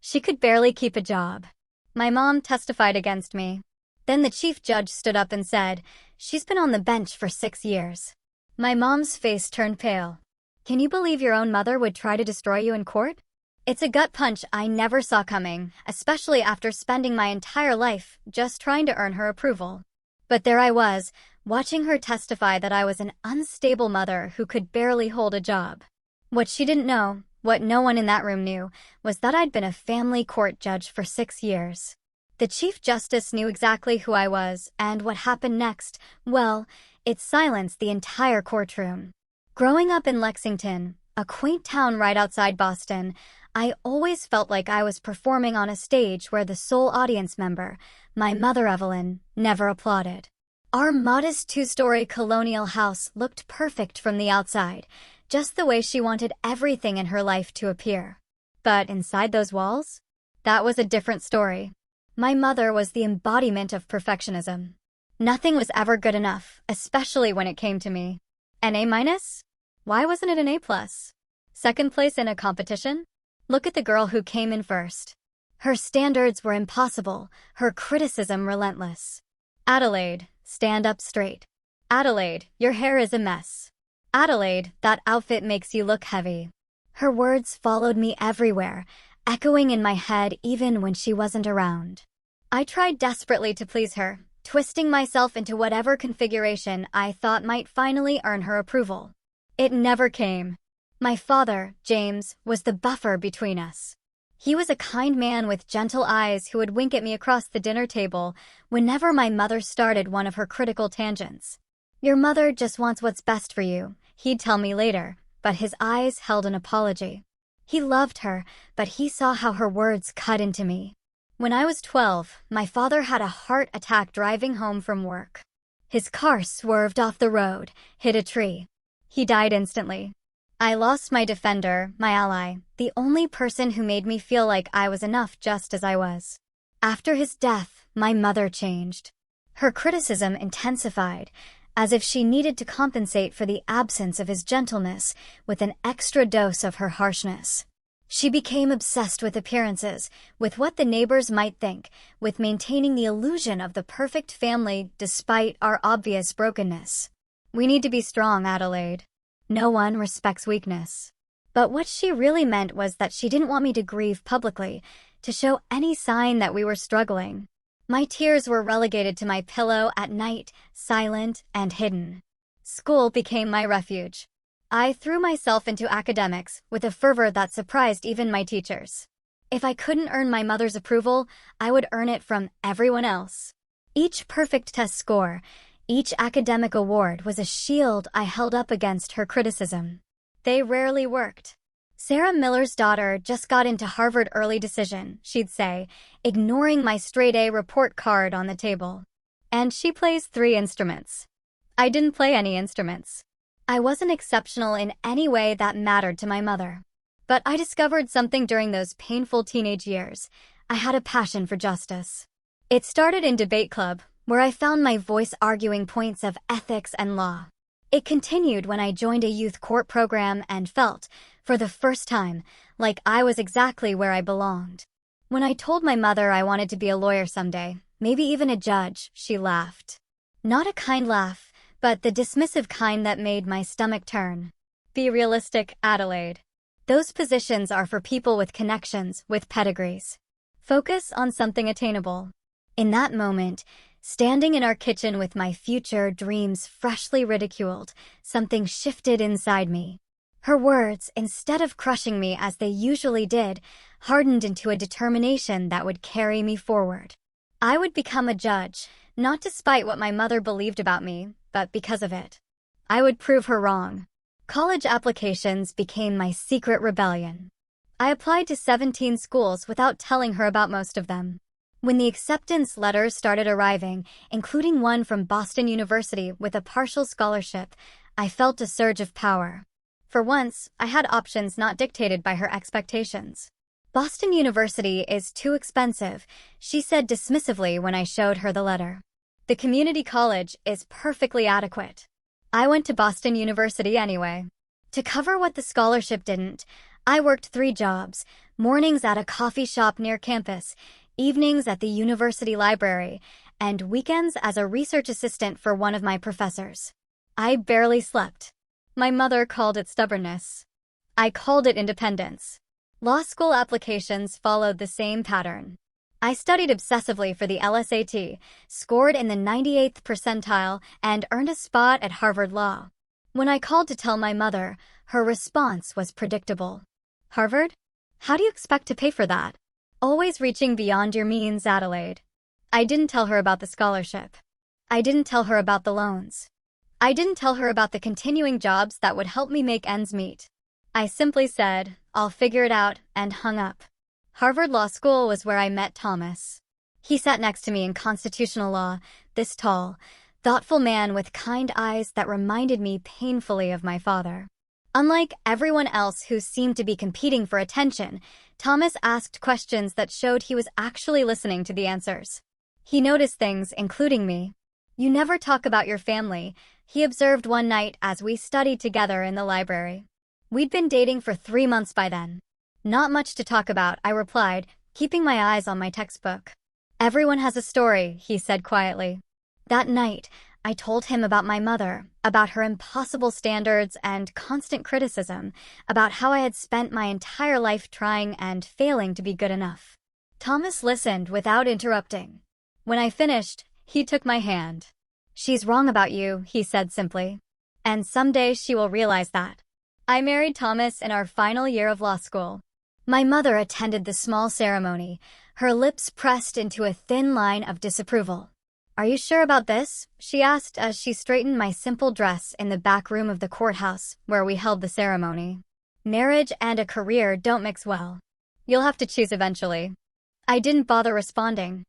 She could barely keep a job. My mom testified against me. Then the chief judge stood up and said, "She's been on the bench for 6 years." My mom's face turned pale. Can you believe your own mother would try to destroy you in court? It's a gut punch I never saw coming, especially after spending my entire life just trying to earn her approval. But there I was, watching her testify that I was an unstable mother who could barely hold a job. What she didn't know, what no one in that room knew, was that I'd been a family court judge for 6 years. The Chief Justice knew exactly who I was, and what happened next, well, it silenced the entire courtroom. Growing up in Lexington, a quaint town right outside Boston, I always felt like I was performing on a stage where the sole audience member, my mother Evelyn, never applauded. Our modest two-story colonial house looked perfect from the outside, just the way she wanted everything in her life to appear. But inside those walls? That was a different story. My mother was the embodiment of perfectionism. Nothing was ever good enough, especially when it came to me. An A-? Why wasn't it an A+? Second place in a competition? Look at the girl who came in first. Her standards were impossible, her criticism relentless. Adelaide, stand up straight. Adelaide, your hair is a mess. Adelaide, that outfit makes you look heavy. Her words followed me everywhere, echoing in my head even when she wasn't around. I tried desperately to please her, twisting myself into whatever configuration I thought might finally earn her approval. It never came. My father, James, was the buffer between us. He was a kind man with gentle eyes who would wink at me across the dinner table whenever my mother started one of her critical tangents. "Your mother just wants what's best for you," he'd tell me later, but his eyes held an apology. He loved her, but he saw how her words cut into me. When I was 12, my father had a heart attack driving home from work. His car swerved off the road, hit a tree. He died instantly. I lost my defender, my ally, the only person who made me feel like I was enough just as I was. After his death, my mother changed. Her criticism intensified, as if she needed to compensate for the absence of his gentleness with an extra dose of her harshness. She became obsessed with appearances, with what the neighbors might think, with maintaining the illusion of the perfect family despite our obvious brokenness. "We need to be strong, Adelaide. No one respects weakness." But what she really meant was that she didn't want me to grieve publicly, to show any sign that we were struggling. My tears were relegated to my pillow at night, silent and hidden. School became my refuge. I threw myself into academics with a fervor that surprised even my teachers. If I couldn't earn my mother's approval, I would earn it from everyone else. Each perfect test score, each academic award was a shield I held up against her criticism. They rarely worked. "Sarah Miller's daughter just got into Harvard early decision," she'd say, ignoring my straight-A report card on the table. "And she plays 3 instruments." I didn't play any instruments. I wasn't exceptional in any way that mattered to my mother. But I discovered something during those painful teenage years. I had a passion for justice. It started in debate club, where I found my voice arguing points of ethics and law. It continued when I joined a youth court program and felt, for the first time, like I was exactly where I belonged. When I told my mother I wanted to be a lawyer someday, maybe even a judge, she laughed. Not a kind laugh, but the dismissive kind that made my stomach turn. "Be realistic, Adelaide. Those positions are for people with connections, with pedigrees. Focus on something attainable." In that moment, standing in our kitchen with my future dreams freshly ridiculed, something shifted inside me. Her words, instead of crushing me as they usually did, hardened into a determination that would carry me forward. I would become a judge, not despite what my mother believed about me, but because of it. I would prove her wrong. College applications became my secret rebellion. I applied to 17 schools without telling her about most of them. When the acceptance letters started arriving, including one from Boston University with a partial scholarship, I felt a surge of power. For once, I had options not dictated by her expectations. "Boston University is too expensive," she said dismissively when I showed her the letter. "The community college is perfectly adequate." I went to Boston University anyway. To cover what the scholarship didn't, I worked 3 jobs, Mornings at a coffee shop near campus, evenings at the university library, and weekends as a research assistant for one of my professors. I barely slept. My mother called it stubbornness. I called it independence. Law school applications followed the same pattern. I studied obsessively for the LSAT, scored in the 98th percentile, and earned a spot at Harvard Law. When I called to tell my mother, her response was predictable. Harvard? How do you expect to pay for that? Always reaching beyond your means, Adelaide. I didn't tell her about the scholarship. I didn't tell her about the loans. I didn't tell her about the continuing jobs that would help me make ends meet. I simply said, I'll figure it out, and hung up. Harvard Law School was where I met Thomas. He sat next to me in constitutional law, this tall, thoughtful man with kind eyes that reminded me painfully of my father. Unlike everyone else who seemed to be competing for attention, Thomas asked questions that showed he was actually listening to the answers. He noticed things, including me. You never talk about your family, he observed one night as we studied together in the library. We'd been dating for 3 months by then. Not much to talk about, I replied, keeping my eyes on my textbook. Everyone has a story, he said quietly. That night, I told him about my mother, about her impossible standards and constant criticism, about how I had spent my entire life trying and failing to be good enough. Thomas listened without interrupting. When I finished, he took my hand. She's wrong about you, he said simply. And someday she will realize that. I married Thomas in our final year of law school. My mother attended the small ceremony, her lips pressed into a thin line of disapproval. Are you sure about this? She asked as she straightened my simple dress in the back room of the courthouse where we held the ceremony. Marriage and a career don't mix well. You'll have to choose eventually. I didn't bother responding.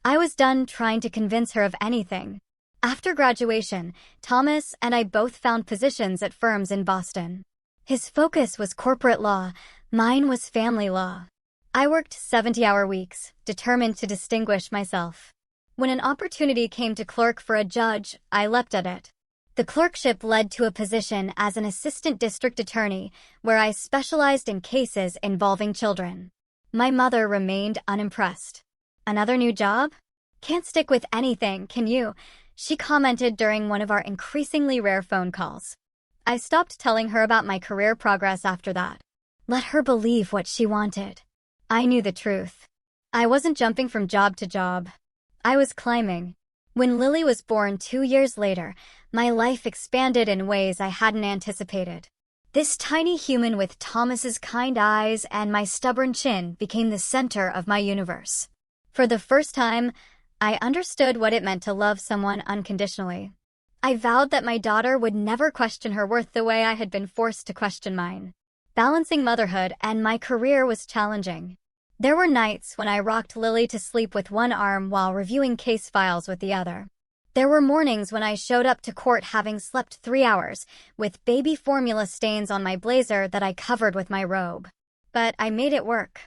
I was done trying to convince her of anything. After graduation, Thomas and I both found positions at firms in Boston. His focus was corporate law, mine was family law. I worked 70-hour weeks, determined to distinguish myself. When an opportunity came to clerk for a judge, I leapt at it. The clerkship led to a position as an assistant district attorney, where I specialized in cases involving children. My mother remained unimpressed. Another new job? Can't stick with anything, can you? She commented during one of our increasingly rare phone calls. I stopped telling her about my career progress after that. Let her believe what she wanted. I knew the truth. I wasn't jumping from job to job. I was climbing. When Lily was born 2 years later, my life expanded in ways I hadn't anticipated. This tiny human with Thomas's kind eyes and my stubborn chin became the center of my universe. For the first time, I understood what it meant to love someone unconditionally. I vowed that my daughter would never question her worth the way I had been forced to question mine. Balancing motherhood and my career was challenging. There were nights when I rocked Lily to sleep with one arm while reviewing case files with the other. There were mornings when I showed up to court having slept 3 hours, with baby formula stains on my blazer that I covered with my robe. But I made it work.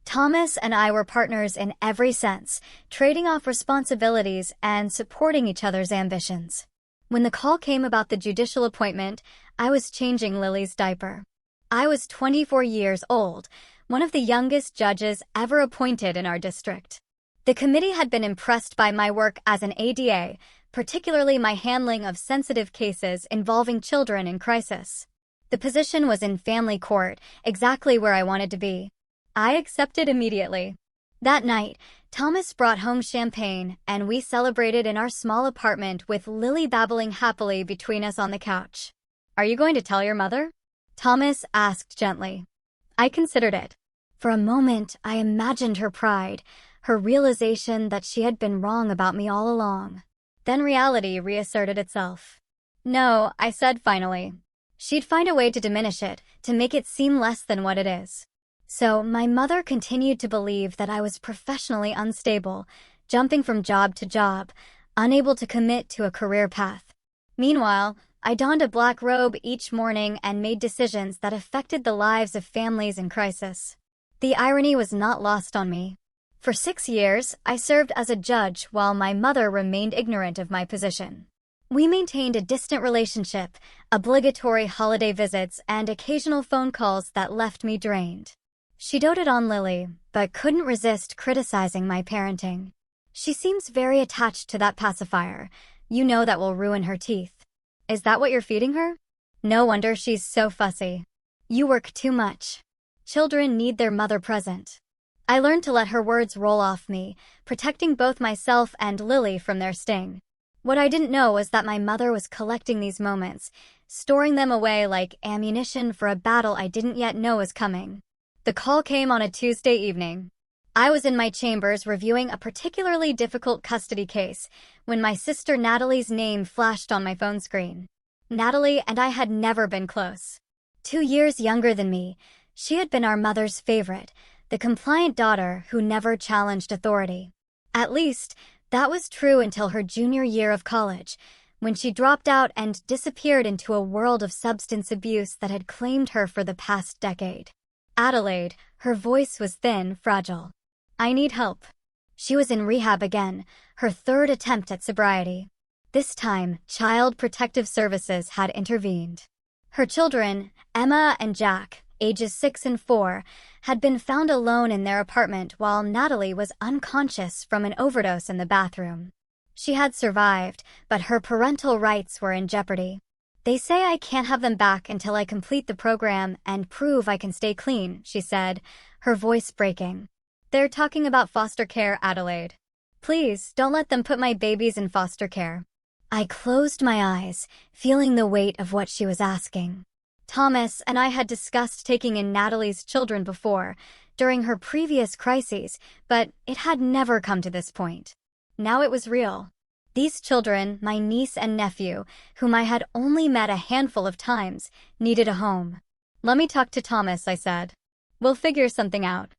Thomas and I were partners in every sense, trading off responsibilities and supporting each other's ambitions. When the call came about the judicial appointment, I was changing Lily's diaper. I was 24 years old, one of the youngest judges ever appointed in our district. The committee had been impressed by my work as an ADA, particularly my handling of sensitive cases involving children in crisis. The position was in family court, exactly where I wanted to be. I accepted immediately. That night, Thomas brought home champagne, and we celebrated in our small apartment with Lily babbling happily between us on the couch. Are you going to tell your mother? Thomas asked gently. I considered it. For a moment, I imagined her pride, her realization that she had been wrong about me all along. Then reality reasserted itself. No, I said finally. She'd find a way to diminish it, to make it seem less than what it is. So my mother continued to believe that I was professionally unstable, jumping from job to job, unable to commit to a career path. Meanwhile, I donned a black robe each morning and made decisions that affected the lives of families in crisis. The irony was not lost on me. For 6 years, I served as a judge while my mother remained ignorant of my position. We maintained a distant relationship, obligatory holiday visits, and occasional phone calls that left me drained. She doted on Lily, but couldn't resist criticizing my parenting. She seems very attached to that pacifier. You know that will ruin her teeth. Is that what you're feeding her? No wonder she's so fussy. You work too much. Children need their mother present. I learned to let her words roll off me, protecting both myself and Lily from their sting. What I didn't know was that my mother was collecting these moments, storing them away like ammunition for a battle I didn't yet know was coming. The call came on a Tuesday evening. I was in my chambers reviewing a particularly difficult custody case when my sister Natalie's name flashed on my phone screen. Natalie and I had never been close. 2 years younger than me, she had been our mother's favorite, the compliant daughter who never challenged authority. At least, that was true until her junior year of college, when she dropped out and disappeared into a world of substance abuse that had claimed her for the past decade. Adelaide, her voice was thin, fragile. I need help. She was in rehab again, her third attempt at sobriety. This time, Child Protective Services had intervened. Her children, Emma and Jack, ages 6 and 4, had been found alone in their apartment while Natalie was unconscious from an overdose in the bathroom. She had survived, but her parental rights were in jeopardy. They say I can't have them back until I complete the program and prove I can stay clean, she said, her voice breaking. They're talking about foster care, Adelaide. Please, don't let them put my babies in foster care. I closed my eyes, feeling the weight of what she was asking. Thomas and I had discussed taking in Natalie's children before, during her previous crises, but it had never come to this point. Now it was real. These children, my niece and nephew, whom I had only met a handful of times, needed a home. Let me talk to Thomas, I said. We'll figure something out.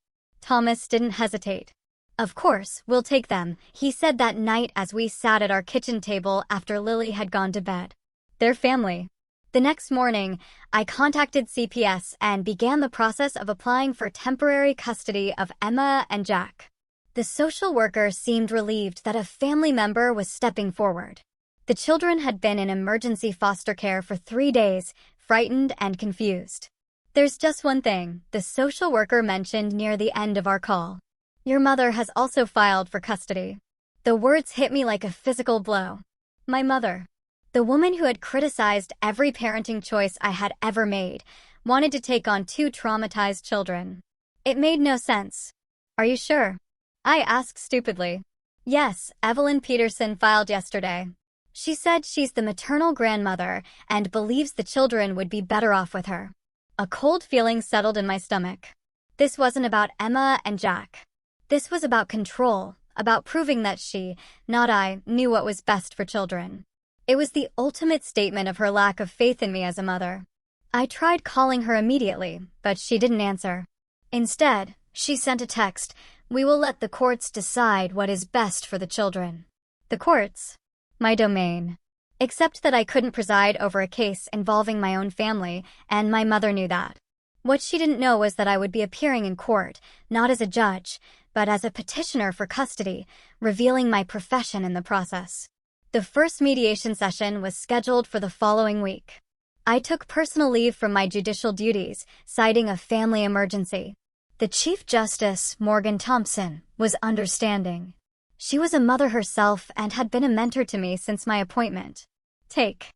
Thomas didn't hesitate. Of course, we'll take them, he said that night as we sat at our kitchen table after Lily had gone to bed. They're family. The next morning, I contacted CPS and began the process of applying for temporary custody of Emma and Jack. The social worker seemed relieved that a family member was stepping forward. The children had been in emergency foster care for 3 days, frightened and confused. There's just one thing, the social worker mentioned near the end of our call. Your mother has also filed for custody. The words hit me like a physical blow. My mother, the woman who had criticized every parenting choice I had ever made, wanted to take on 2 traumatized children. It made no sense. Are you sure? I asked stupidly. Yes, Evelyn Peterson filed yesterday. She said she's the maternal grandmother and believes the children would be better off with her. A cold feeling settled in my stomach. This wasn't about Emma and Jack. This was about control, about proving that she, not I, knew what was best for children. It was the ultimate statement of her lack of faith in me as a mother. I tried calling her immediately, but she didn't answer. Instead, she sent a text, "We will let the courts decide what is best for the children." The courts? My domain. Except that I couldn't preside over a case involving my own family, and my mother knew that. What she didn't know was that I would be appearing in court, not as a judge, but as a petitioner for custody, revealing my profession in the process. The first mediation session was scheduled for the following week. I took personal leave from my judicial duties, citing a family emergency. The Chief Justice, Morgan Thompson, was understanding. She was a mother herself and had been a mentor to me since my appointment. Take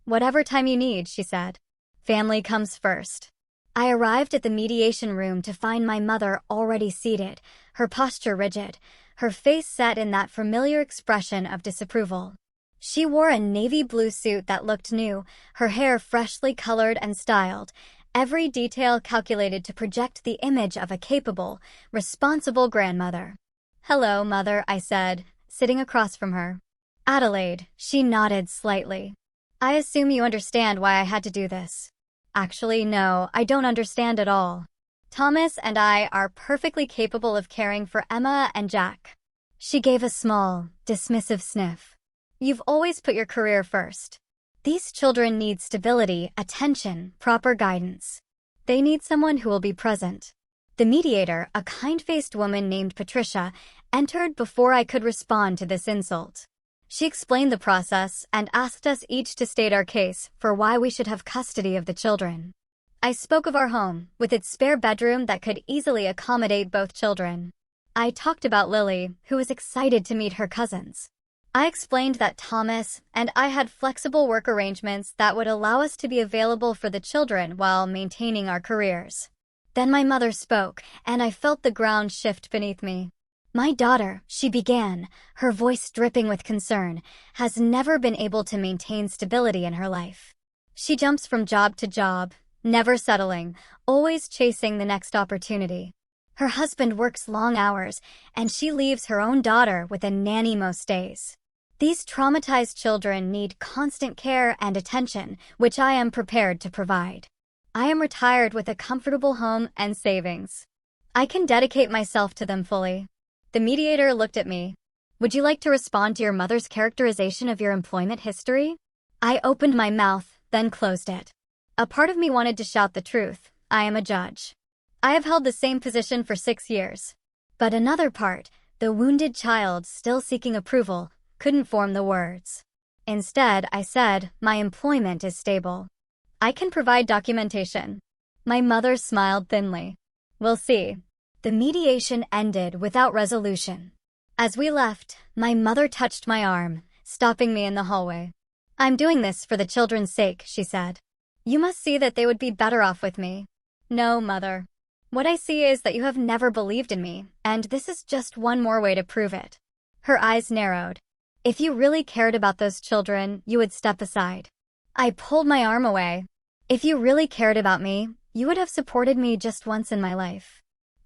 whatever time you need, she said. Family comes first. I arrived at the mediation room to find my mother already seated, her posture rigid, her face set in that familiar expression of disapproval. She wore a navy blue suit that looked new, her hair freshly colored and styled, every detail calculated to project the image of a capable, responsible grandmother. "Hello, Mother," I said, sitting across from her. "Adelaide," she nodded slightly. "I assume you understand why I had to do this." "Actually, no, I don't understand at all. Thomas and I are perfectly capable of caring for Emma and Jack." She gave a small, dismissive sniff. "You've always put your career first. These children need stability, attention, proper guidance. They need someone who will be present." The mediator, a kind-faced woman named Patricia, entered before I could respond to this insult. She explained the process and asked us each to state our case for why we should have custody of the children. I spoke of our home, with its spare bedroom that could easily accommodate both children. I talked about Lily, who was excited to meet her cousins. I explained that Thomas and I had flexible work arrangements that would allow us to be available for the children while maintaining our careers. Then my mother spoke, and I felt the ground shift beneath me. My daughter, she began, her voice dripping with concern, has never been able to maintain stability in her life. She jumps from job to job, never settling, always chasing the next opportunity. Her husband works long hours, and she leaves her own daughter with a nanny most days. These traumatized children need constant care and attention, which I am prepared to provide. I am retired with a comfortable home and savings. I can dedicate myself to them fully. The mediator looked at me. Would you like to respond to your mother's characterization of your employment history? I opened my mouth, then closed it. A part of me wanted to shout the truth. I am a judge. I have held the same position for 6 years. But another part, the wounded child still seeking approval, couldn't form the words. Instead, I said, my employment is stable. I can provide documentation. My mother smiled thinly. We'll see. The mediation ended without resolution. As we left, my mother touched my arm, stopping me in the hallway. I'm doing this for the children's sake, she said. You must see that they would be better off with me. No, Mother. What I see is that you have never believed in me, and this is just one more way to prove it. Her eyes narrowed. If you really cared about those children, you would step aside. I pulled my arm away. If you really cared about me, you would have supported me just once in my life.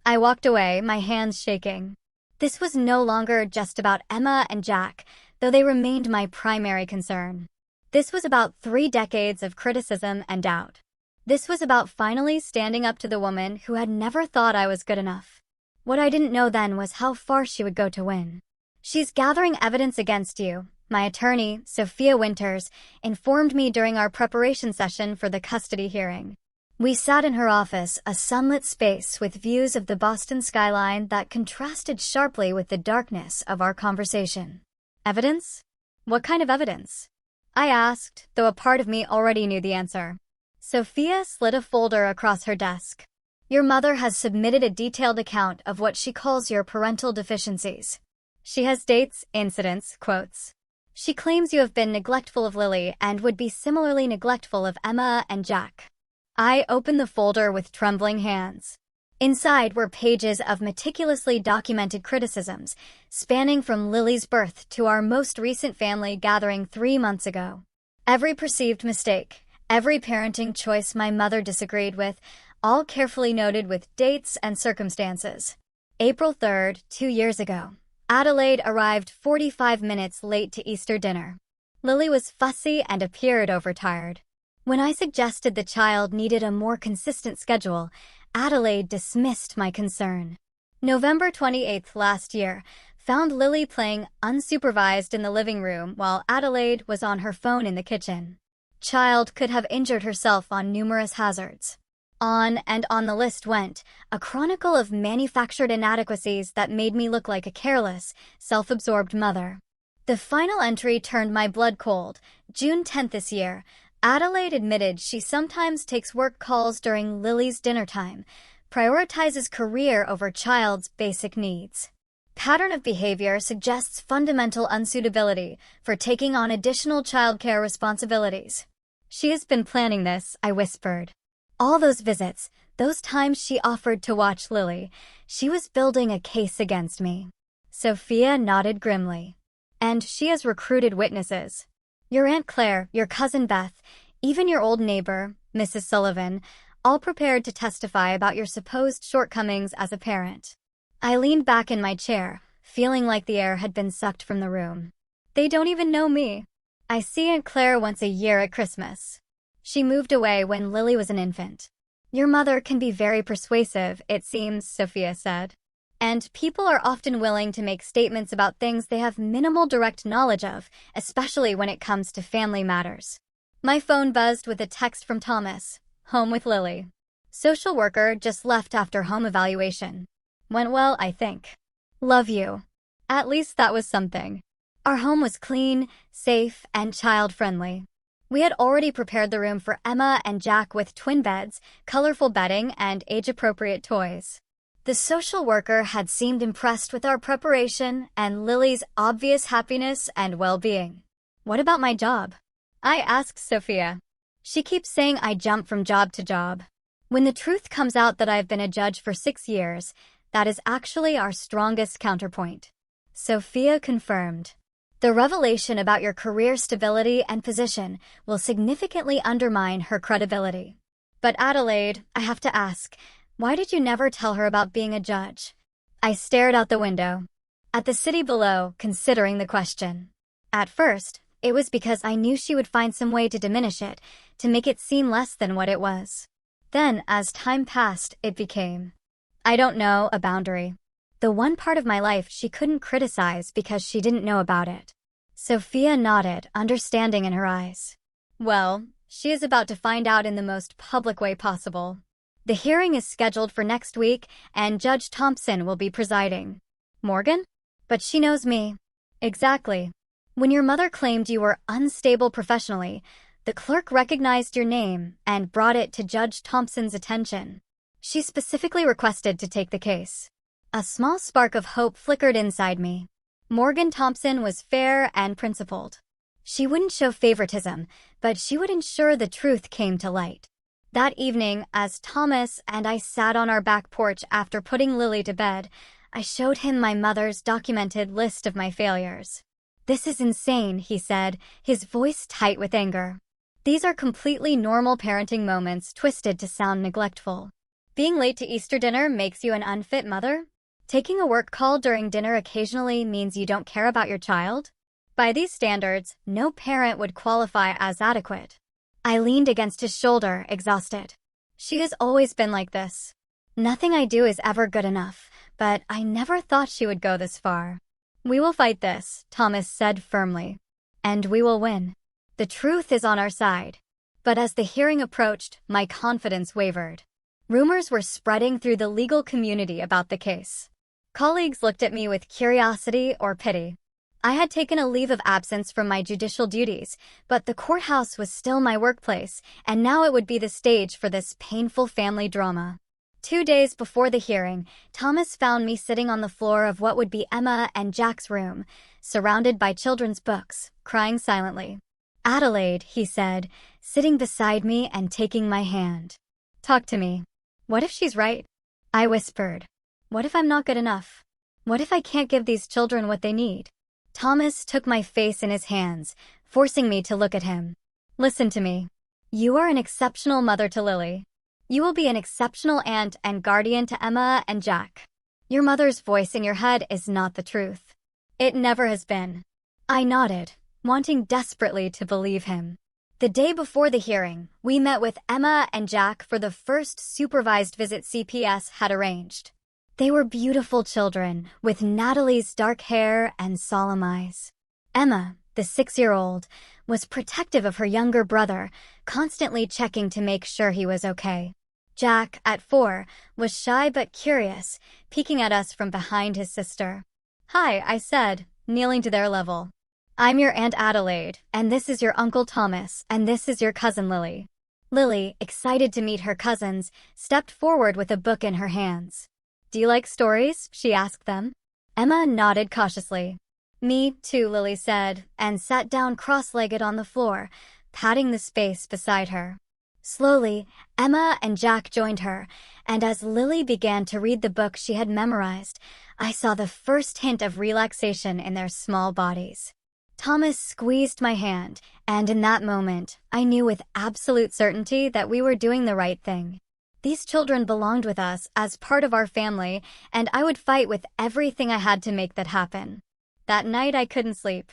I walked away, my hands shaking. This was no longer just about Emma and Jack, though they remained my primary concern. This was about 3 decades of criticism and doubt. This was about finally standing up to the woman who had never thought I was good enough. What I didn't know then was how far she would go to win. She's gathering evidence against you. My attorney, Sophia Winters, informed me during our preparation session for the custody hearing. We sat in her office, a sunlit space with views of the Boston skyline that contrasted sharply with the darkness of our conversation. Evidence? What kind of evidence? I asked, though a part of me already knew the answer. Sophia slid a folder across her desk. Your mother has submitted a detailed account of what she calls your parental deficiencies. She has dates, incidents, quotes. She claims you have been neglectful of Lily and would be similarly neglectful of Emma and Jack. I opened the folder with trembling hands. Inside were pages of meticulously documented criticisms, spanning from Lily's birth to our most recent family gathering 3 months ago. Every perceived mistake, every parenting choice my mother disagreed with, all carefully noted with dates and circumstances. April 3rd, 2 years ago. Adelaide arrived 45 minutes late to Easter dinner. Lily was fussy and appeared overtired. When I suggested the child needed a more consistent schedule, Adelaide dismissed my concern. November 28th last year found Lily playing unsupervised in the living room while Adelaide was on her phone in the kitchen. Child could have injured herself on numerous hazards. On and on the list went, a chronicle of manufactured inadequacies that made me look like a careless, self-absorbed mother. The final entry turned my blood cold. June 10th this year, Adelaide admitted she sometimes takes work calls during Lily's dinner time, prioritizes career over child's basic needs. Pattern of behavior suggests fundamental unsuitability for taking on additional childcare responsibilities. She has been planning this, I whispered. All those visits, those times she offered to watch Lily, she was building a case against me. Sophia nodded grimly. And she has recruited witnesses. Your Aunt Claire, your cousin Beth, even your old neighbor, Mrs. Sullivan, all prepared to testify about your supposed shortcomings as a parent. I leaned back in my chair, feeling like the air had been sucked from the room. They don't even know me. I see Aunt Claire once a year at Christmas. She moved away when Lily was an infant. Your mother can be very persuasive, it seems, Sophia said. And people are often willing to make statements about things they have minimal direct knowledge of, especially when it comes to family matters. My phone buzzed with a text from Thomas. Home with Lily. Social worker just left after home evaluation. Went well, I think. Love you. At least that was something. Our home was clean, safe, and child-friendly. We had already prepared the room for Emma and Jack with twin beds, colorful bedding, and age-appropriate toys. The social worker had seemed impressed with our preparation and Lily's obvious happiness and well-being. What about my job? I asked Sophia. She keeps saying I jump from job to job. When the truth comes out that I've been a judge for 6 years, that is actually our strongest counterpoint. Sophia confirmed. The revelation about your career stability and position will significantly undermine her credibility. But Adelaide, I have to ask, why did you never tell her about being a judge? I stared out the window, at the city below, considering the question. At first, it was because I knew she would find some way to diminish it, to make it seem less than what it was. Then, as time passed, it became, I don't know, a boundary. The one part of my life she couldn't criticize because she didn't know about it. Sophia nodded, understanding in her eyes. Well, she is about to find out in the most public way possible. The hearing is scheduled for next week, and Judge Thompson will be presiding. Morgan? But she knows me. Exactly. When your mother claimed you were unstable professionally, the clerk recognized your name and brought it to Judge Thompson's attention. She specifically requested to take the case. A small spark of hope flickered inside me. Morgan Thompson was fair and principled. She wouldn't show favoritism, but she would ensure the truth came to light. That evening, as Thomas and I sat on our back porch after putting Lily to bed, I showed him my mother's documented list of my failures. This is insane, he said, his voice tight with anger. These are completely normal parenting moments twisted to sound neglectful. Being late to Easter dinner makes you an unfit mother? Taking a work call during dinner occasionally means you don't care about your child? By these standards, no parent would qualify as adequate. I leaned against his shoulder, exhausted. She has always been like this. Nothing I do is ever good enough, but I never thought she would go this far. We will fight this, Thomas said firmly. And we will win. The truth is on our side. But as the hearing approached, my confidence wavered. Rumors were spreading through the legal community about the case. Colleagues looked at me with curiosity or pity. I had taken a leave of absence from my judicial duties, but the courthouse was still my workplace, and now it would be the stage for this painful family drama. 2 days before the hearing, Thomas found me sitting on the floor of what would be Emma and Jack's room, surrounded by children's books, crying silently. Adelaide, he said, sitting beside me and taking my hand. Talk to me. What if she's right? I whispered. What if I'm not good enough? What if I can't give these children what they need? Thomas took my face in his hands, forcing me to look at him. Listen to me. You are an exceptional mother to Lily. You will be an exceptional aunt and guardian to Emma and Jack. Your mother's voice in your head is not the truth. It never has been. I nodded, wanting desperately to believe him. The day before the hearing, we met with Emma and Jack for the first supervised visit CPS had arranged. They were beautiful children, with Natalie's dark hair and solemn eyes. Emma, the 6-year-old, was protective of her younger brother, constantly checking to make sure he was okay. Jack, at 4, was shy but curious, peeking at us from behind his sister. Hi, I said, kneeling to their level. I'm your Aunt Adelaide, and this is your Uncle Thomas, and this is your cousin Lily. Lily, excited to meet her cousins, stepped forward with a book in her hands. Do you like stories? She asked them. Emma nodded cautiously. Me too, Lily said, and sat down cross-legged on the floor, patting the space beside her. Slowly, Emma and Jack joined her, and as Lily began to read the book she had memorized, I saw the first hint of relaxation in their small bodies. Thomas squeezed my hand, and in that moment, I knew with absolute certainty that we were doing the right thing. These children belonged with us as part of our family, and I would fight with everything I had to make that happen. That night I couldn't sleep.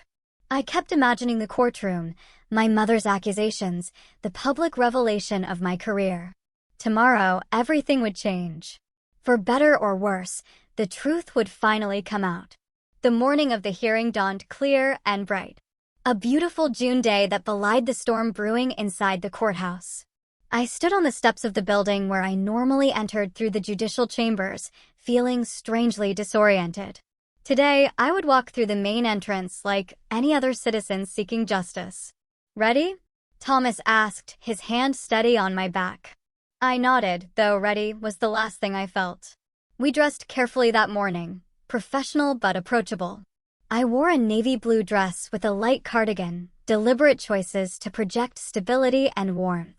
I kept imagining the courtroom, my mother's accusations, the public revelation of my career. Tomorrow, everything would change. For better or worse, the truth would finally come out. The morning of the hearing dawned clear and bright. A beautiful June day that belied the storm brewing inside the courthouse. I stood on the steps of the building where I normally entered through the judicial chambers, feeling strangely disoriented. Today, I would walk through the main entrance like any other citizen seeking justice. Ready? Thomas asked, his hand steady on my back. I nodded, though ready was the last thing I felt. We dressed carefully that morning, professional but approachable. I wore a navy blue dress with a light cardigan, deliberate choices to project stability and warmth.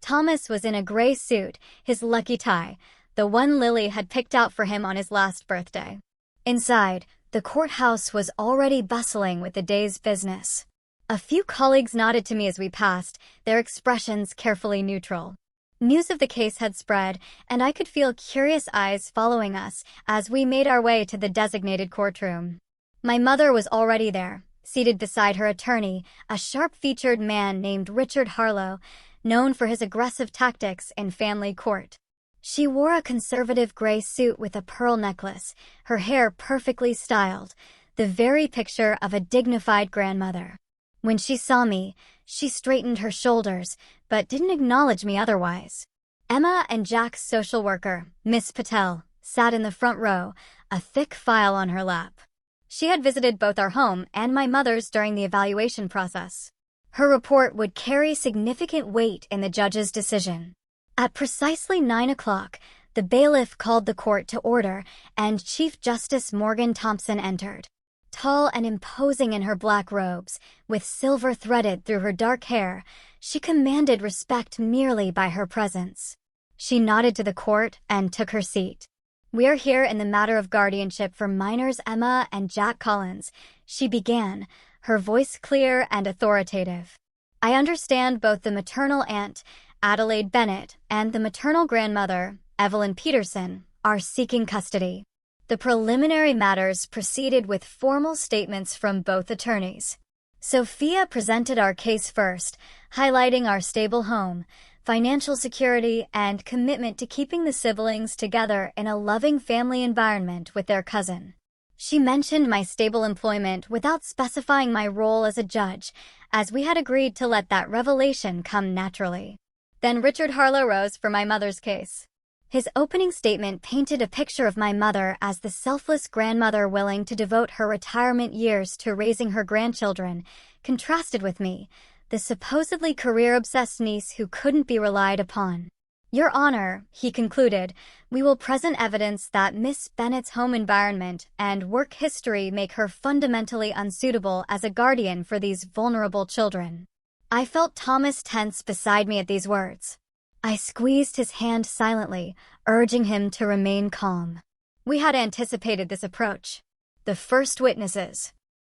Thomas was in a gray suit, his lucky tie, the one Lily had picked out for him on his last birthday. Inside, the courthouse was already bustling with the day's business. A few colleagues nodded to me as we passed, their expressions carefully neutral. News of the case had spread, and I could feel curious eyes following us as we made our way to the designated courtroom. My mother was already there, seated beside her attorney, a sharp-featured man named Richard Harlow, known for his aggressive tactics in family court. She wore a conservative gray suit with a pearl necklace, her hair perfectly styled, the very picture of a dignified grandmother. When she saw me, she straightened her shoulders, but didn't acknowledge me otherwise. Emma and Jack's social worker, Miss Patel, sat in the front row, a thick file on her lap. She had visited both our home and my mother's during the evaluation process. Her report would carry significant weight in the judge's decision. At precisely 9 o'clock, the bailiff called the court to order, and Chief Justice Morgan Thompson entered. Tall and imposing in her black robes, with silver threaded through her dark hair, she commanded respect merely by her presence. She nodded to the court and took her seat. "We are here in the matter of guardianship for minors Emma and Jack Collins," she began, her voice clear and authoritative. "I understand both the maternal aunt, Adelaide Bennett, and the maternal grandmother, Evelyn Peterson, are seeking custody." The preliminary matters proceeded with formal statements from both attorneys. Sophia presented our case first, highlighting our stable home, financial security, and commitment to keeping the siblings together in a loving family environment with their cousin. She mentioned my stable employment without specifying my role as a judge, as we had agreed to let that revelation come naturally. Then Richard Harlow rose for my mother's case. His opening statement painted a picture of my mother as the selfless grandmother willing to devote her retirement years to raising her grandchildren, contrasted with me, the supposedly career-obsessed niece who couldn't be relied upon. "Your Honor," he concluded, "we will present evidence that Miss Bennett's home environment and work history make her fundamentally unsuitable as a guardian for these vulnerable children." I felt Thomas tense beside me at these words. I squeezed his hand silently, urging him to remain calm. We had anticipated this approach. The first witnesses.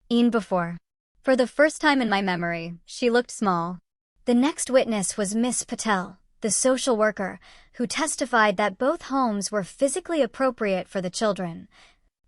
Ian before. For the first time in my memory, she looked small. The next witness was Miss Patel, the social worker, who testified that both homes were physically appropriate for the children,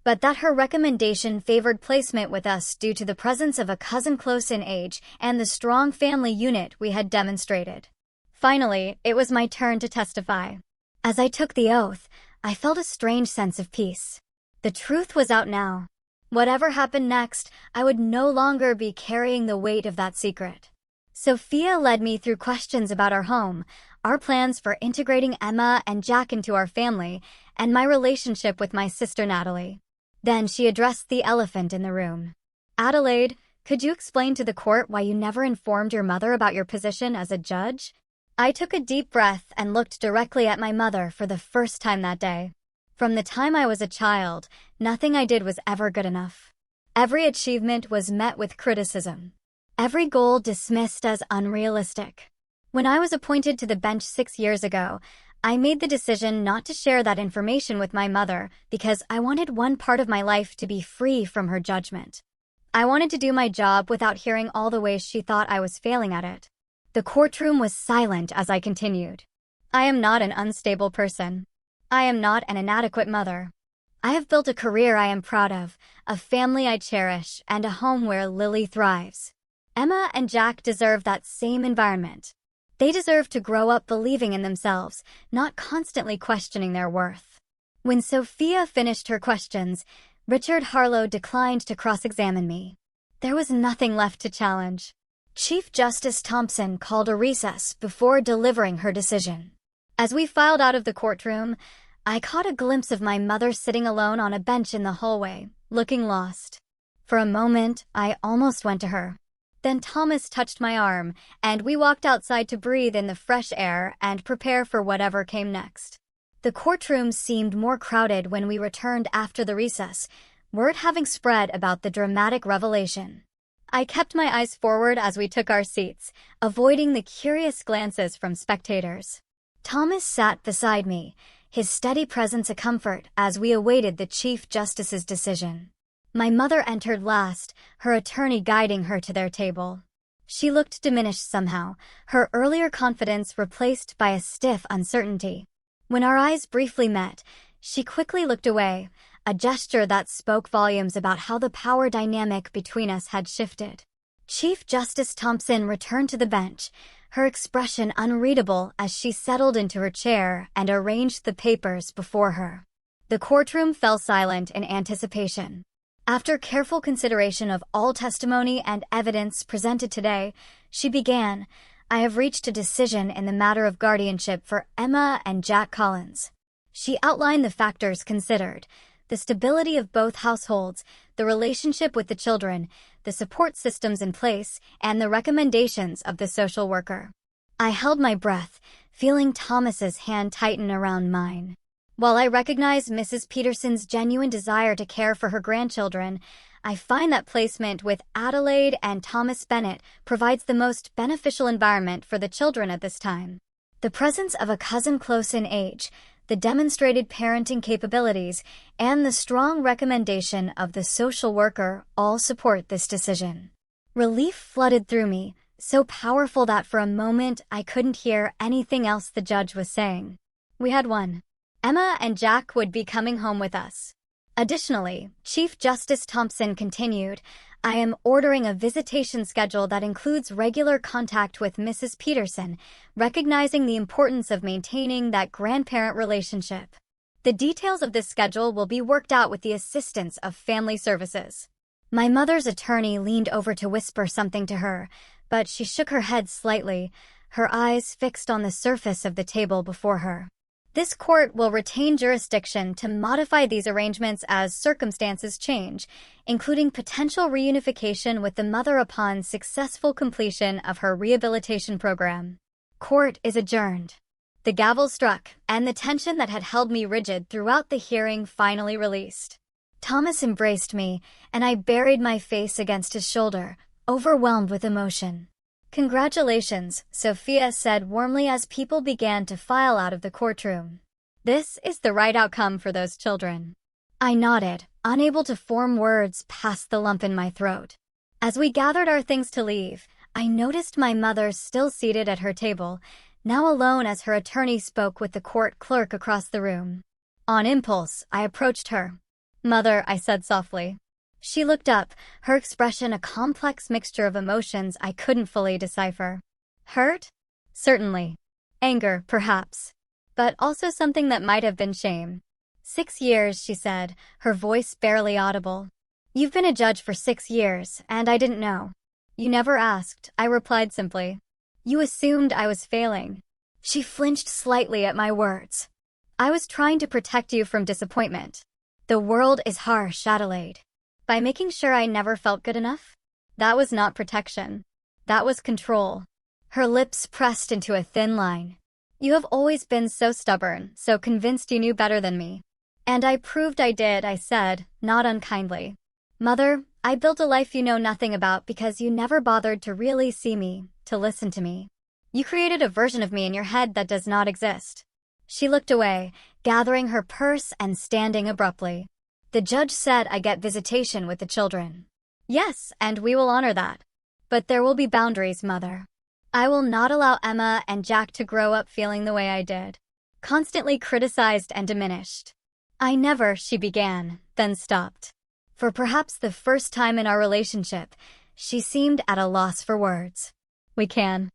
but that her recommendation favored placement with us due to the presence of a cousin close in age and the strong family unit we had demonstrated. Finally, it was my turn to testify. As I took the oath, I felt a strange sense of peace. The truth was out now. Whatever happened next, I would no longer be carrying the weight of that secret. Sophia led me through questions about our home, our plans for integrating Emma and Jack into our family, and my relationship with my sister Natalie. Then she addressed the elephant in the room. "Adelaide, could you explain to the court why you never informed your mother about your position as a judge?" I took a deep breath and looked directly at my mother for the first time that day. From the time I was a child, nothing I did was ever good enough. Every achievement was met with criticism. Every goal dismissed as unrealistic. When I was appointed to the bench 6 years ago, I made the decision not to share that information with my mother because I wanted one part of my life to be free from her judgment. I wanted to do my job without hearing all the ways she thought I was failing at it. The courtroom was silent as I continued. I am not an unstable person. I am not an inadequate mother. I have built a career I am proud of, a family I cherish, and a home where Lily thrives. Emma and Jack deserve that same environment. They deserve to grow up believing in themselves, not constantly questioning their worth. When Sophia finished her questions, Richard Harlow declined to cross-examine me. There was nothing left to challenge. Chief Justice Thompson called a recess before delivering her decision. As we filed out of the courtroom, I caught a glimpse of my mother sitting alone on a bench in the hallway, looking lost. For a moment, I almost went to her. Then Thomas touched my arm, and we walked outside to breathe in the fresh air and prepare for whatever came next. The courtroom seemed more crowded when we returned after the recess, word having spread about the dramatic revelation. I kept my eyes forward as we took our seats, avoiding the curious glances from spectators. Thomas sat beside me, his steady presence a comfort as we awaited the Chief Justice's decision. My mother entered last, her attorney guiding her to their table. She looked diminished somehow, her earlier confidence replaced by a stiff uncertainty. When our eyes briefly met, she quickly looked away, a gesture that spoke volumes about how the power dynamic between us had shifted. Chief Justice Thompson returned to the bench, her expression unreadable as she settled into her chair and arranged the papers before her. The courtroom fell silent in anticipation. After careful consideration of all testimony and evidence presented today, she began, "I have reached a decision in the matter of guardianship for Emma and Jack Collins." She outlined the factors considered: the stability of both households, the relationship with the children, the support systems in place, and the recommendations of the social worker. I held my breath, feeling Thomas's hand tighten around mine. While I recognize Mrs. Peterson's genuine desire to care for her grandchildren, I find that placement with Adelaide and Thomas Bennett provides the most beneficial environment for the children at this time. The presence of a cousin close in age, the demonstrated parenting capabilities, and the strong recommendation of the social worker all support this decision. Relief flooded through me, so powerful that for a moment I couldn't hear anything else the judge was saying. We had won. Emma and Jack would be coming home with us. Additionally, Chief Justice Thompson continued, "I am ordering a visitation schedule that includes regular contact with Mrs. Peterson, recognizing the importance of maintaining that grandparent relationship. The details of this schedule will be worked out with the assistance of family services." My mother's attorney leaned over to whisper something to her, but she shook her head slightly, her eyes fixed on the surface of the table before her. "This court will retain jurisdiction to modify these arrangements as circumstances change, including potential reunification with the mother upon successful completion of her rehabilitation program. Court is adjourned." The gavel struck, and the tension that had held me rigid throughout the hearing finally released. Thomas embraced me, and I buried my face against his shoulder, overwhelmed with emotion. "Congratulations," Sophia said warmly as people began to file out of the courtroom. "This is the right outcome for those children." I nodded, unable to form words past the lump in my throat. As we gathered our things to leave, I noticed my mother still seated at her table, now alone as her attorney spoke with the court clerk across the room. On impulse, I approached her. "Mother," I said softly. She looked up, her expression a complex mixture of emotions I couldn't fully decipher. Hurt? Certainly. Anger, perhaps. But also something that might have been shame. 6 years, she said, her voice barely audible. "You've been a judge for 6 years, and I didn't know." "You never asked," I replied simply. "You assumed I was failing." She flinched slightly at my words. "I was trying to protect you from disappointment. The world is harsh, Adelaide. By making sure I never felt good enough? That was not protection. That was control." Her lips pressed into a thin line. "You have always been so stubborn, so convinced you knew better than me." "And I proved I did," I said, not unkindly. "Mother, I built a life you know nothing about because you never bothered to really see me, to listen to me. You created a version of me in your head that does not exist." She looked away, gathering her purse and standing abruptly. "The judge said I get visitation with the children." "Yes, and we will honor that. But there will be boundaries, Mother. I will not allow Emma and Jack to grow up feeling the way I did. Constantly criticized and diminished." "I never," she began, then stopped. For perhaps the first time in our relationship, she seemed at a loss for words. "We can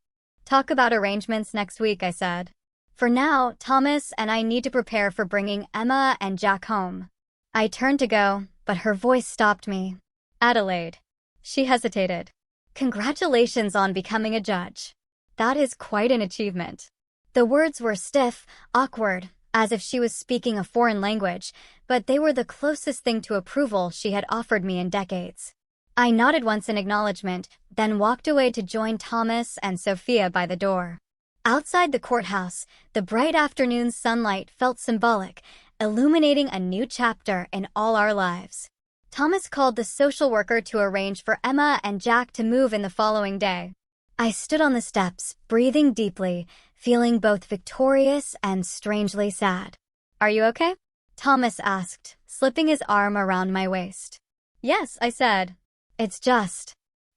talk about arrangements next week," I said. "For now, Thomas and I need to prepare for bringing Emma and Jack home." I turned to go, but her voice stopped me. "Adelaide." She hesitated. "Congratulations on becoming a judge. That is quite an achievement." The words were stiff, awkward, as if she was speaking a foreign language, but they were the closest thing to approval she had offered me in decades. I nodded once in acknowledgement, then walked away to join Thomas and Sophia by the door. Outside the courthouse, the bright afternoon sunlight felt symbolic, illuminating a new chapter in all our lives. Thomas called the social worker to arrange for Emma and Jack to move in the following day. I stood on the steps, breathing deeply, feeling both victorious and strangely sad. "Are you okay?" Thomas asked, slipping his arm around my waist. "Yes," I said. "It's just,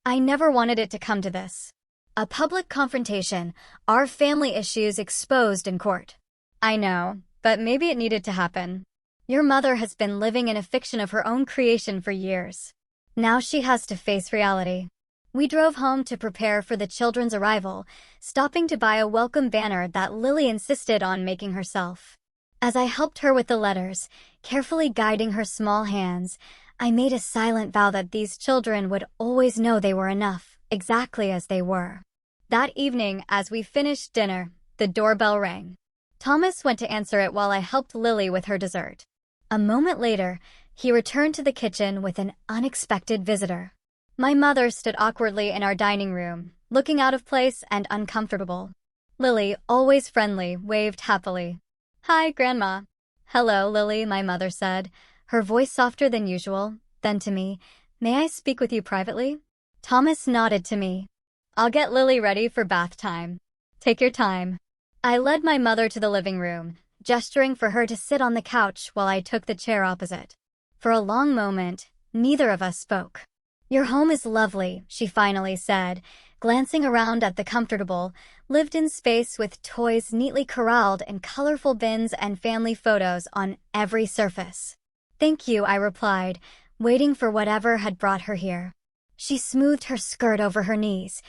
I never wanted it to come to this. A public confrontation, our family issues exposed in court." "I know, but maybe it needed to happen. Your mother has been living in a fiction of her own creation for years. Now she has to face reality." We drove home to prepare for the children's arrival, stopping to buy a welcome banner that Lily insisted on making herself. As I helped her with the letters, carefully guiding her small hands, I made a silent vow that these children would always know they were enough, exactly as they were. That evening, as we finished dinner, the doorbell rang. Thomas went to answer it while I helped Lily with her dessert. A moment later, he returned to the kitchen with an unexpected visitor. My mother stood awkwardly in our dining room, looking out of place and uncomfortable. Lily, always friendly, waved happily. "Hi, Grandma." "Hello, Lily," my mother said, her voice softer than usual. Then to me, "May I speak with you privately?" Thomas nodded to me. "I'll get Lily ready for bath time. Take your time." I led my mother to the living room, gesturing for her to sit on the couch while I took the chair opposite. For a long moment, neither of us spoke. "Your home is lovely," she finally said, glancing around at the comfortable, lived-in space with toys neatly corralled in colorful bins and family photos on every surface. "Thank you," I replied, waiting for whatever had brought her here. She smoothed her skirt over her knees,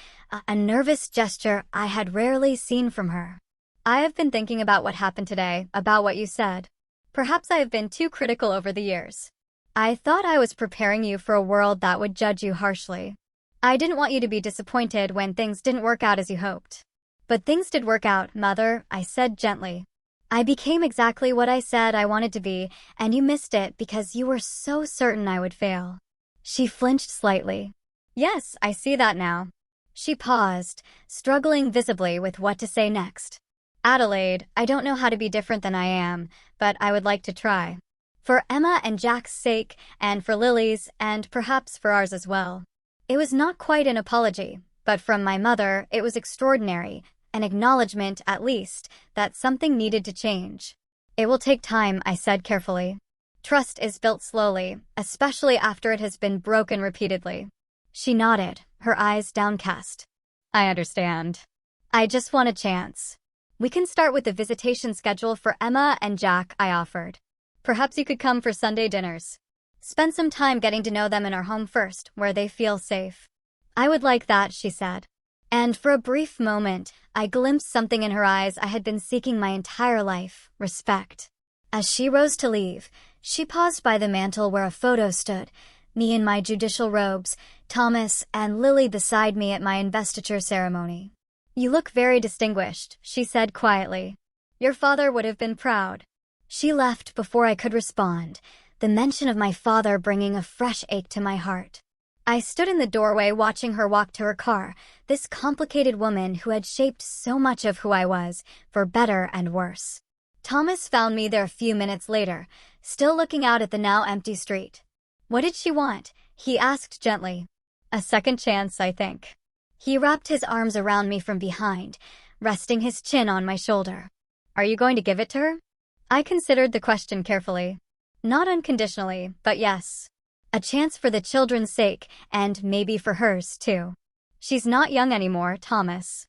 a nervous gesture I had rarely seen from her. "I have been thinking about what happened today, about what you said. Perhaps I have been too critical over the years. I thought I was preparing you for a world that would judge you harshly. I didn't want you to be disappointed when things didn't work out as you hoped. But things did work out, Mother," I said gently. "I became exactly what I said I wanted to be, and you missed it because you were so certain I would fail." She flinched slightly. "Yes, I see that now." She paused, struggling visibly with what to say next. "Adelaide, I don't know how to be different than I am, but I would like to try. For Emma and Jack's sake, and for Lily's, and perhaps for ours as well." It was not quite an apology, but from my mother, it was extraordinary, an acknowledgement, at least, that something needed to change. "It will take time," I said carefully. "Trust is built slowly, especially after it has been broken repeatedly." She nodded, her eyes downcast. "I understand. I just want a chance. We can start with the visitation schedule for Emma and Jack," I offered. "Perhaps you could come for Sunday dinners. Spend some time getting to know them in our home first, where they feel safe." "I would like that," she said. And for a brief moment, I glimpsed something in her eyes I had been seeking my entire life: respect. As she rose to leave, she paused by the mantel where a photo stood, me in my judicial robes, Thomas and Lily beside me at my investiture ceremony. "You look very distinguished," she said quietly. "Your father would have been proud." She left before I could respond, the mention of my father bringing a fresh ache to my heart. I stood in the doorway watching her walk to her car, this complicated woman who had shaped so much of who I was, for better and worse. Thomas found me there a few minutes later, still looking out at the now empty street. "What did she want?" he asked gently. "A second chance, I think." He wrapped his arms around me from behind, resting his chin on my shoulder. "Are you going to give it to her?" I considered the question carefully. Not unconditionally, but yes. A chance for the children's sake, and maybe for hers, too. She's not young anymore, Thomas.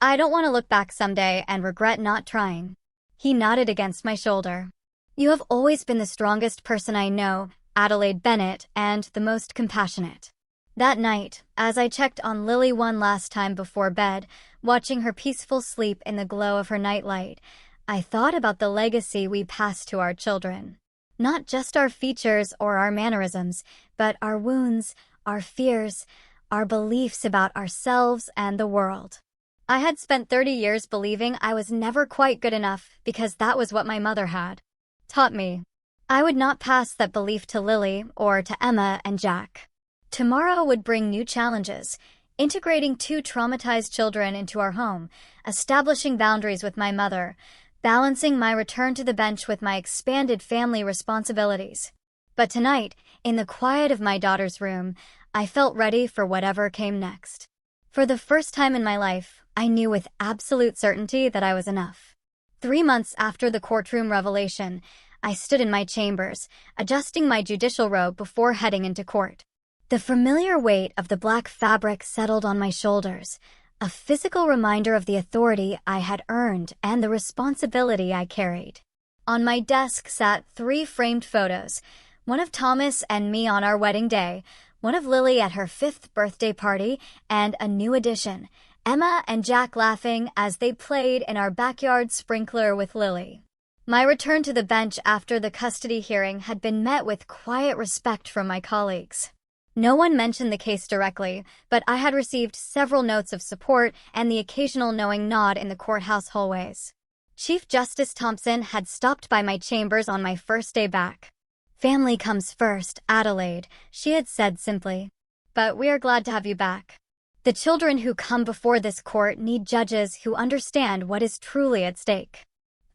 I don't want to look back someday and regret not trying. He nodded against my shoulder. "You have always been the strongest person I know, Adelaide Bennett, and the most compassionate." That night, as I checked on Lily one last time before bed, watching her peaceful sleep in the glow of her nightlight, I thought about the legacy we pass to our children. Not just our features or our mannerisms, but our wounds, our fears, our beliefs about ourselves and the world. I had spent 30 years believing I was never quite good enough because that was what my mother had taught me. I would not pass that belief to Lily or to Emma and Jack. Tomorrow would bring new challenges, integrating two traumatized children into our home, establishing boundaries with my mother, balancing my return to the bench with my expanded family responsibilities. But tonight, in the quiet of my daughter's room, I felt ready for whatever came next. For the first time in my life, I knew with absolute certainty that I was enough. 3 months after the courtroom revelation, I stood in my chambers, adjusting my judicial robe before heading into court. The familiar weight of the black fabric settled on my shoulders, a physical reminder of the authority I had earned and the responsibility I carried. On my desk sat 3 framed photos, one of Thomas and me on our wedding day, one of Lily at her 5th birthday party, and a new addition, Emma and Jack laughing as they played in our backyard sprinkler with Lily. My return to the bench after the custody hearing had been met with quiet respect from my colleagues. No one mentioned the case directly, but I had received several notes of support and the occasional knowing nod in the courthouse hallways. Chief Justice Thompson had stopped by my chambers on my first day back. "Family comes first, Adelaide," she had said simply. "But we are glad to have you back. The children who come before this court need judges who understand what is truly at stake."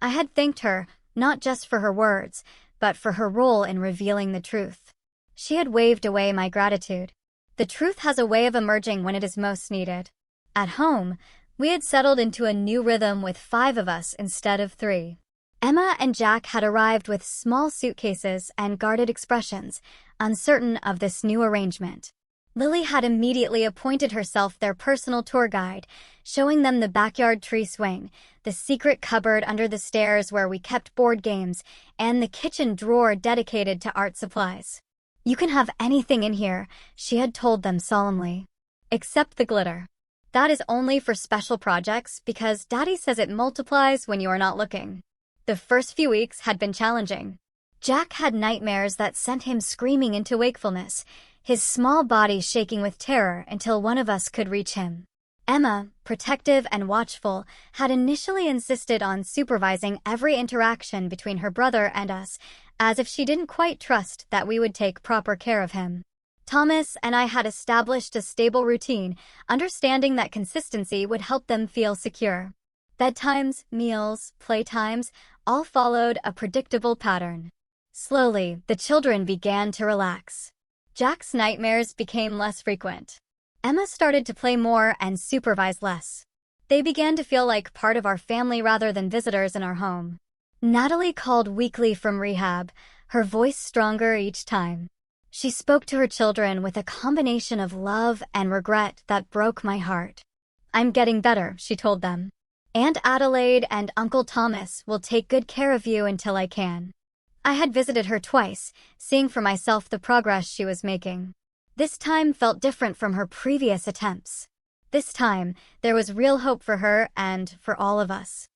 I had thanked her, not just for her words, but for her role in revealing the truth. She had waved away my gratitude. The truth has a way of emerging when it is most needed. At home, we had settled into a new rhythm with 5 of us instead of 3. Emma and Jack had arrived with small suitcases and guarded expressions, uncertain of this new arrangement. Lily had immediately appointed herself their personal tour guide, showing them the backyard tree swing, the secret cupboard under the stairs where we kept board games, and the kitchen drawer dedicated to art supplies. "You can have anything in here," she had told them solemnly. "Except the glitter. That is only for special projects because Daddy says it multiplies when you are not looking." The first few weeks had been challenging. Jack had nightmares that sent him screaming into wakefulness, his small body shaking with terror until one of us could reach him. Emma, protective and watchful, had initially insisted on supervising every interaction between her brother and us, as if she didn't quite trust that we would take proper care of him. Thomas and I had established a stable routine, understanding that consistency would help them feel secure. Bedtimes, meals, playtimes, all followed a predictable pattern. Slowly, the children began to relax. Jack's nightmares became less frequent. Emma started to play more and supervise less. They began to feel like part of our family rather than visitors in our home. Natalie called weekly from rehab, her voice stronger each time. She spoke to her children with a combination of love and regret that broke my heart. "I'm getting better," she told them. "Aunt Adelaide and Uncle Thomas will take good care of you until I can." I had visited her twice, seeing for myself the progress she was making. This time felt different from her previous attempts. This time, there was real hope for her and for all of us.